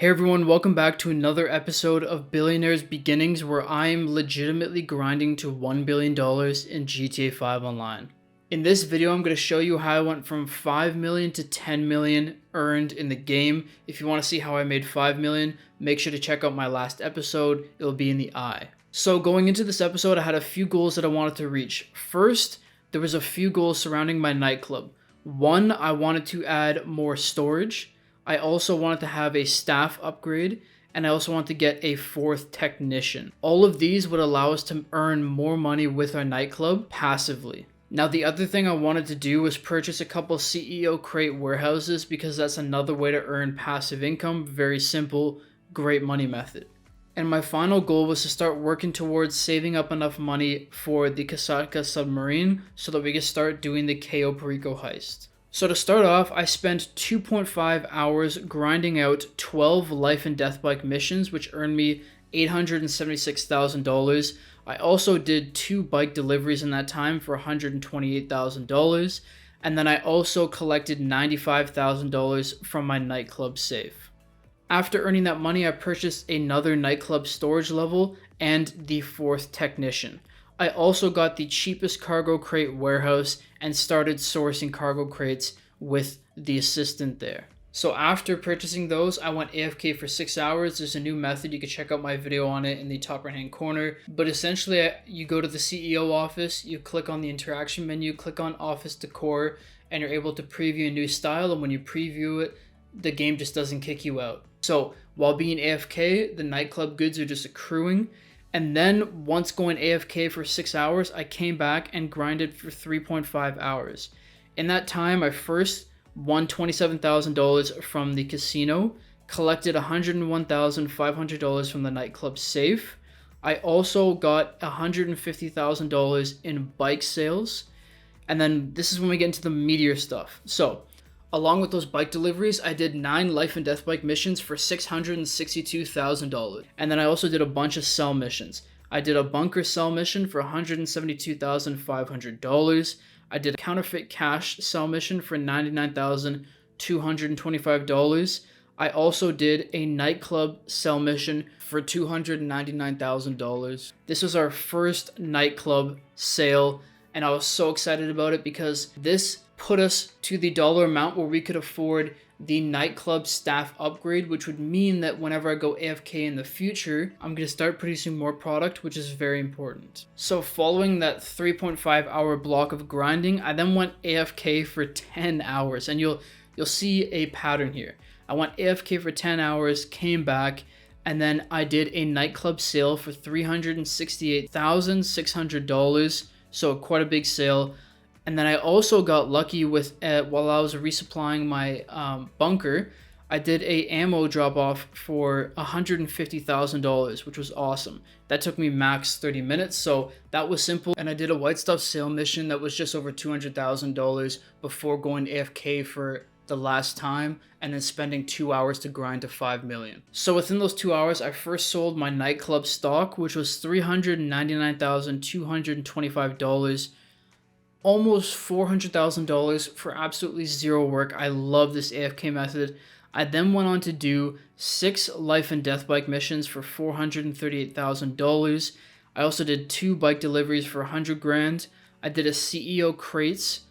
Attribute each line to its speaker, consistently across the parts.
Speaker 1: Hey everyone, welcome back to another episode of Billionaire's Beginnings, where I am legitimately grinding to $1 billion in GTA 5 Online. In this video, I'm going to show you how I went from 5 million to 10 million earned in the game. If you want to see how I made 5 million, make sure to check out my last episode. It'll be in the eye. So going into this episode, I had a few goals that I wanted to reach. First, there was a few goals surrounding my nightclub. One, I wanted to add more storage. I also wanted to have a staff upgrade, and I also want to get a fourth technician. All of these would allow us to earn more money with our nightclub passively. Now, the other thing I wanted to do was purchase a couple CEO crate warehouses, because that's another way to earn passive income. Very simple, great money method. And my final goal was to start working towards saving up enough money for the Kasatka submarine so that we could start doing the Cayo Perico heist. So to start off, I spent 2.5 hours grinding out 12 life and death bike missions, which earned me $876,000. I also did 2 bike deliveries in that time for $128,000. And then I also collected $95,000 from my nightclub safe. After earning that money, I purchased another nightclub storage level and the fourth technician. I also got the cheapest cargo crate warehouse and started sourcing cargo crates with the assistant there. So after purchasing those, I went AFK for 6 hours. There's a new method. You can check out my video on it in the top right hand corner. But essentially, you go to the CEO office, you click on the interaction menu, click on office decor, and you're able to preview a new style. And when you preview it, the game just doesn't kick you out. So while being AFK, the nightclub goods are just accruing. And then once going AFK for 6 hours, I came back and grinded for 3.5 hours. In that time, I first won $27,000 from the casino, collected $101,500 from the nightclub safe. I also got $150,000 in bike sales. And then this is when we get into the meatier stuff. So along with those bike deliveries, I did 9 life and death bike missions for $662,000. And then I also did a bunch of sell missions. I did a bunker sell mission for $172,500. I did a counterfeit cash sell mission for $99,225. I also did a nightclub sell mission for $299,000. This was our first nightclub sale, and I was so excited about it because this put us to the dollar amount where we could afford the nightclub staff upgrade, which would mean that whenever I go AFK in the future, I'm going to start producing more product, which is very important. So following that 3.5 hour block of grinding, I then went AFK for 10 hours, and you'll see a pattern here. I went AFK for 10 hours, came back, and then I did a nightclub sale for $368,600, so quite a big sale. And then I also got lucky with, while I was resupplying my bunker, I did a ammo drop off for $150,000, which was awesome. That took me max 30 minutes, so that was simple. And I did a white stuff sale mission that was just over $200,000 before going AFK for the last time, and then spending 2 hours to grind to 5 million. So within those 2 hours, I first sold my nightclub stock, which was $399,225. Almost $400,000 for absolutely zero work. I love this AFK method. I then went on to do 6 life and death bike missions for $438,000. I also did 2 bike deliveries for $100,000. I did a CEO crates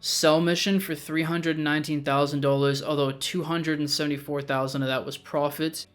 Speaker 1: sell mission for $319,000, although $274,000 of that was profit.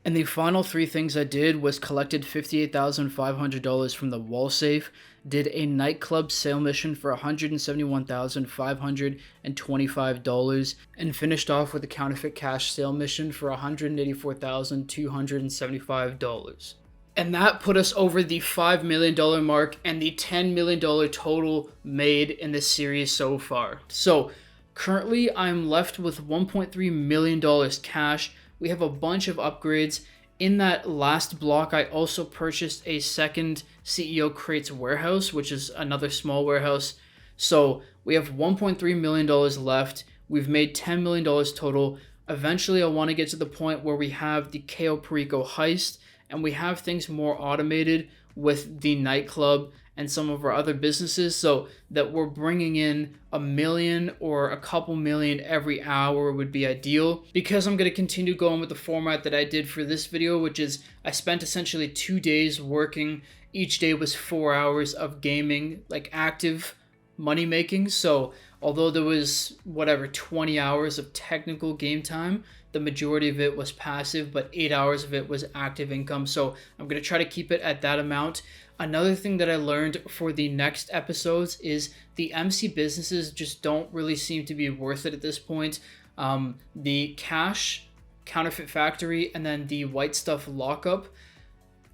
Speaker 1: And the final 3 things I did was collected $58,500 from the wall safe, did a nightclub sale mission for $171,525, and finished off with a counterfeit cash sale mission for $184,275. And that put us over the $5 million mark and the $10 million total made in this series so far. So currently I'm left with $1.3 million cash. We have a bunch of upgrades. In that last block, I also purchased a second CEO crates warehouse, which is another small warehouse. So we have $1.3 million left. We've made $10 million total. Eventually, I want to get to the point where we have the Cayo Perico heist, and we have things more automated with the nightclub and some of our other businesses, so that we're bringing in $1 million or a couple million every hour would be ideal. Because I'm going to continue going with the format that I did for this video, which is I spent essentially 2 days working. Each day was 4 hours of gaming, like active money making. So although there was 20 hours of technical game time, the majority of it was passive, but 8 hours of it was active income. So I'm going to try to keep it at that amount. Another thing that I learned for the next episodes is the MC businesses just don't really seem to be worth it at this point. The Cash, Counterfeit Factory, and then the White Stuff Lockup,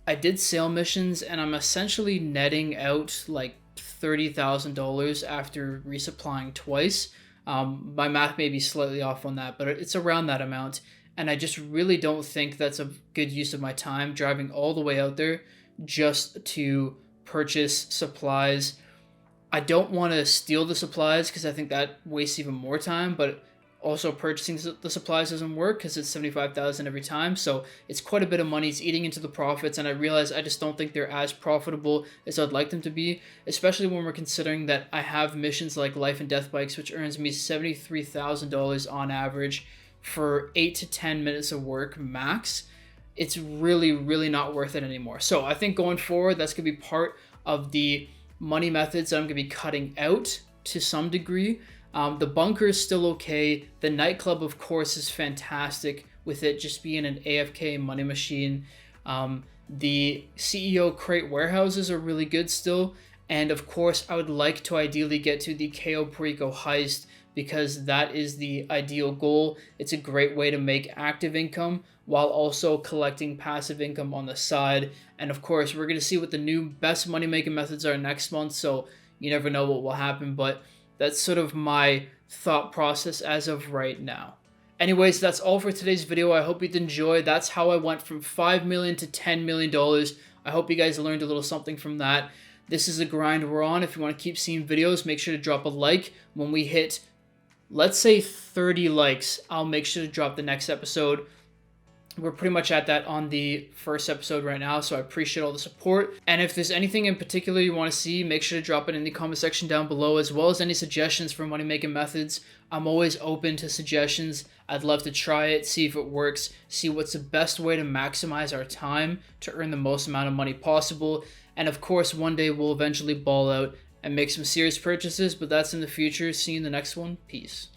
Speaker 1: I did sale missions and I'm essentially netting out like $30,000 after resupplying twice. My math may be slightly off on that, but it's around that amount. And I just really don't think that's a good use of my time, driving all the way out there just to purchase supplies. I don't want to steal the supplies because I think that wastes even more time, but also purchasing the supplies doesn't work because it's $75,000 every time. So it's quite a bit of money. It's eating into the profits, and I realize I just don't think they're as profitable as I'd like them to be, especially when we're considering that I have missions like Life and Death Bikes, which earns me $73,000 on average for 8 to 10 minutes of work max. It's really, really not worth it anymore. So I think going forward, that's going to be part of the money methods that I'm going to be cutting out to some degree. The bunker is still okay. The nightclub, of course, is fantastic with it just being an AFK money machine. The CEO crate warehouses are really good still. And of course, I would like to ideally get to the KO Perico heist because that is the ideal goal. It's a great way to make active income while also collecting passive income on the side. And of course, we're going to see what the new best money-making methods are next month, so you never know what will happen, but that's sort of my thought process as of right now. Anyways, that's all for today's video. I hope you enjoyed. That's how I went from $5 million to $10 million. I hope you guys learned a little something from that. This is the grind we're on. If you want to keep seeing videos, make sure to drop a like. When we hit, let's say 30 likes, I'll make sure to drop the next episode. We're pretty much at that on the first episode right now, so I appreciate all the support. And if there's anything in particular you want to see, make sure to drop it in the comment section down below, as well as any suggestions for money-making methods. I'm always open to suggestions. I'd love to try it, see if it works, see what's the best way to maximize our time to earn the most amount of money possible. And of course, one day we'll eventually ball out and make some serious purchases, but that's in the future. See you in the next one. Peace.